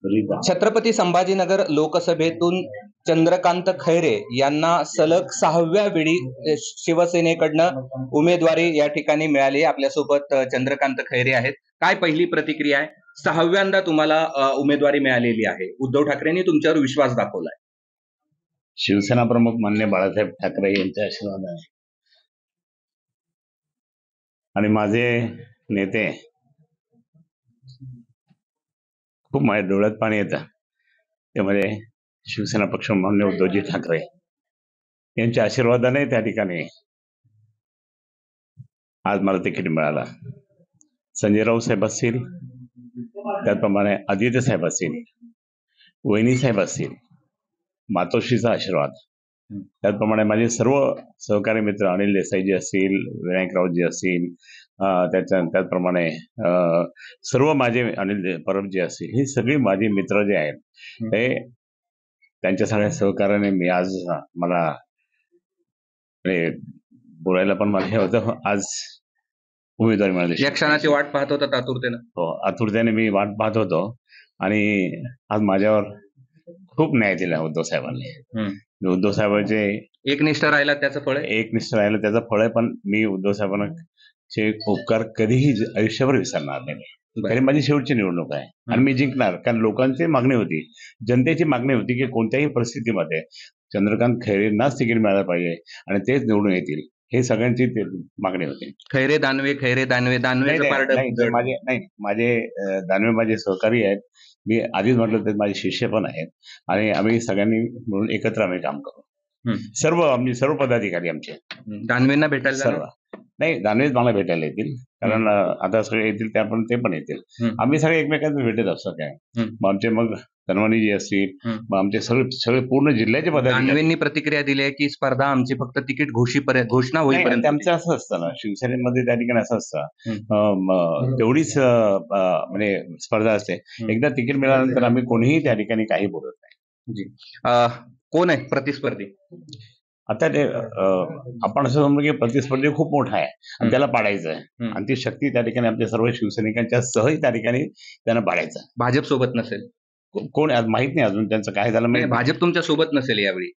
छत्रपती संभाजीनगर लोकसभेतून चंद्रकांत खैरे यांना सलग 6व्या वेळी शिवसेनेकडनं उमेदवारी या ठिकाणी मिळाली। आपल्यासोबत चंद्रकांत खैरे आहेत। काय पहिली प्रतिक्रिया आहे? 6व्यांदा तुम्हाला उमेदवारी मिळालेली आहे। उद्धव ठाकरेंनी तुमच्यावर विश्वास दाखवलाय। शिवसेना प्रमुख माननीय बाळासाहेब ठाकरे यांच्या आशीर्वादाने आणि माझे नेते खूप माझ्या डोळ्यात पाणी येतं। त्यामध्ये शिवसेना पक्ष माननीय उद्धवजी ठाकरे यांच्या आशीर्वादाने त्या ठिकाणी आज मला तिकीट मिळालं। संजय राऊत साहेब असतील, त्याचप्रमाणे आदित्य साहेब असतील, वहिनी साहेब असतील, मातोश्रीचा आशीर्वाद, त्याचप्रमाणे माझे सर्व सहकारी मित्र अनिल देसाईजी असतील, विनायक राऊतजी असतील, त्याचप्रमाणे सर्व माझे अनिल परबजी असतील, ही सगळी माझी मित्र जे आहेत ते त्यांच्या सगळ्या सहकार्याने मी आज मला बोलायला पण मला हे होतं, आज उमेदवारी मिळाली। या क्षणाची वाट पाहत होता आतुरतेने? हो, आतुरतेने मी वाट पाहत होतो आणि आज माझ्यावर खूप न्याय दिला उद्धव साहेबांनी। उद्धव साहेबांचे एकनिष्ठ राहिला त्याचं फळ आहे? एकनिष्ठ राहिलं त्याचं फळ आहे, पण मी उद्धव साहेबांचे उपकार कधीही आयुष्यभर विसरणार नाही। कारण माझी शेवटची निवडणूक आहे आणि मी जिंकणार, कारण लोकांची मागणी होती, जनतेची मागणी होती की कोणत्याही परिस्थितीमध्ये चंद्रकांत खैरेंनाच तिकीट मिळालं पाहिजे आणि तेच निवडून येतील, हे सगळ्यांची मागणी होती। खैरे दानवे माझे दानवे माझे सहकारी आहेत। मी आधीच म्हटलं तर माझे शिष्य पण आहेत आणि आम्ही सगळ्यांनी मिळून एकत्र आम्ही काम करू। सर्व पदाधिकारी आमचे दानवेंना भेटायला सर्व नाही, दानवेच मला भेटायला येतील, कारण आता सगळे येतील त्याप्रमाणे ते पण येतील। आम्ही सगळे एकमेकांना भेटत असतो काय। मग आमचे तनवानीजी असतील, मग आमचे सगळे पूर्ण जिल्ह्याचे पदाधिकारी। दानवेंनी प्रतिक्रिया दिली आहे की स्पर्धा आमची फक्त तिकीट घोषणा होईपर्यंत। आमचं असं असतं ना, शिवसेनेमध्ये त्या ठिकाणी असं असतं, तेवढीच म्हणजे स्पर्धा असते। एकदा तिकीट मिळाल्यानंतर आम्ही कोणीही त्या ठिकाणी काही बोलत नाही। कोण आहे प्रतिस्पर्धी? आता ते आपण असं समजू की प्रतिस्पर्धी खूप मोठा आहे आणि त्याला पाडायचं आहे, आणि ती शक्ती त्या ठिकाणी आपल्या सर्व शिवसैनिकांच्या सहही त्या ठिकाणी त्यांना पाडायचं आहे। भाजप सोबत नसेल? कोण आज माहित नाही, अजून त्यांचं काय झालं माहिती। भाजप तुमच्या सोबत नसेल यावेळी?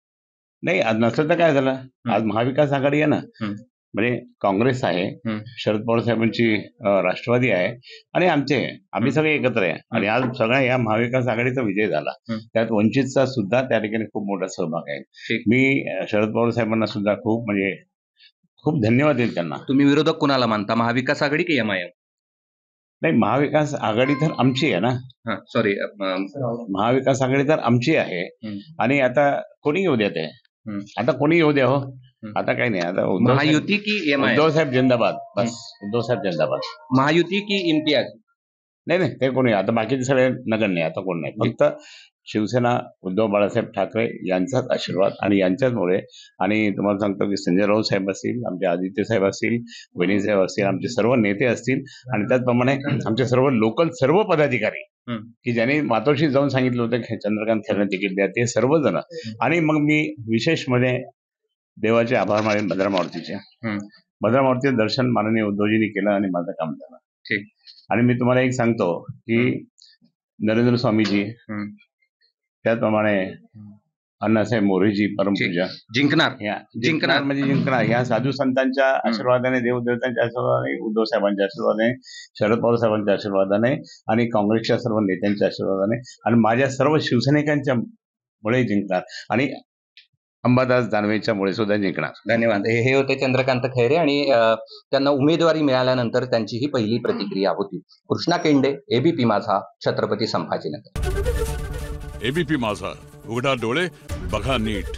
नाही, आज नसेल तर काय झालं, आज महाविकास आघाडी आहे ना, म्हणजे काँग्रेस आहे, शरद पवार साहेबांची राष्ट्रवादी आहे आणि आम्ही सगळे एकत्र आहे आणि आज सगळ्या या महाविकास आघाडीचा विजय झाला। त्यात वंचितचा सुद्धा त्या ठिकाणी खूप मोठा सहभाग आहे। मी शरद पवार साहेबांना सुद्धा खूप धन्यवाद देईल त्यांना। तुम्ही विरोधक कुणाला मानता, महाविकास आघाडी की एमआयएम? नाही, महाविकास आघाडी तर आमची आहे ना। सॉरी, महाविकास आघाडी तर आमची आहे आणि आता कोणी येऊ द्या ते, आता कोणी येऊ द्या, हो आता काही नाही। आता महायुती की एमआयएम? उद्धव साहेब जिंदाबाद, बस उद्धव साहेब जिंदाबाद। महायुती की इम्तियाज? नाही, ते कोणी, आता बाकीचे सगळे नगण्य, आता कोण नाही, फक्त शिवसेना उद्धव बाळासाहेब ठाकरे यांचाच आशीर्वाद आणि यांच्याचमुळे। आणि तुम्हाला सांगतो की संजय राऊत साहेब असतील, आमचे आदित्य साहेब असतील, वहिनी साहेब असतील, आमचे सर्व नेते असतील आणि त्याचप्रमाणे आमचे सर्व लोकल सर्व पदाधिकारी की ज्यांनी मातोश्री जाऊन सांगितलं होतं की चंद्रकांत खैरेंना तिकीट द्या, ते सर्वजण। आणि मग मी विशेष मध्ये देवाचे आभार मानेन भद्रामारुतीचे। भद्रामारुतीचं दर्शन माननीय उद्धवजींनी केलं आणि माझं काम झालं। ठीक। आणि मी तुम्हाला एक सांगतो की नरेंद्र स्वामीजी, त्याचप्रमाणे अण्णासाहेब मोरेजी परमपूजा जिंकणार म्हणजे जिंकणार, ह्या साधू संतांच्या आशीर्वादाने, देवदेवतांच्या आशीर्वादाने, उद्धव साहेबांच्या आशीर्वादाने, शरद पवार साहेबांच्या आशीर्वादाने आणि काँग्रेसच्या सर्व नेत्यांच्या आशीर्वादाने आणि माझ्या सर्व शिवसैनिकांच्या मुळे जिंकणार आणि अंबादास दानवेच्या मुळे सुद्धा जिंकणार। धन्यवाद। हे होते चंद्रकांत खैरे आणि त्यांना उमेदवारी मिळाल्यानंतर त्यांची ही पहिली प्रतिक्रिया होती। कृष्णा केंडे, एबीपी माझा, छत्रपती संभाजीनगर। एबीपी माझा, उघडा डोळे बघा नीट।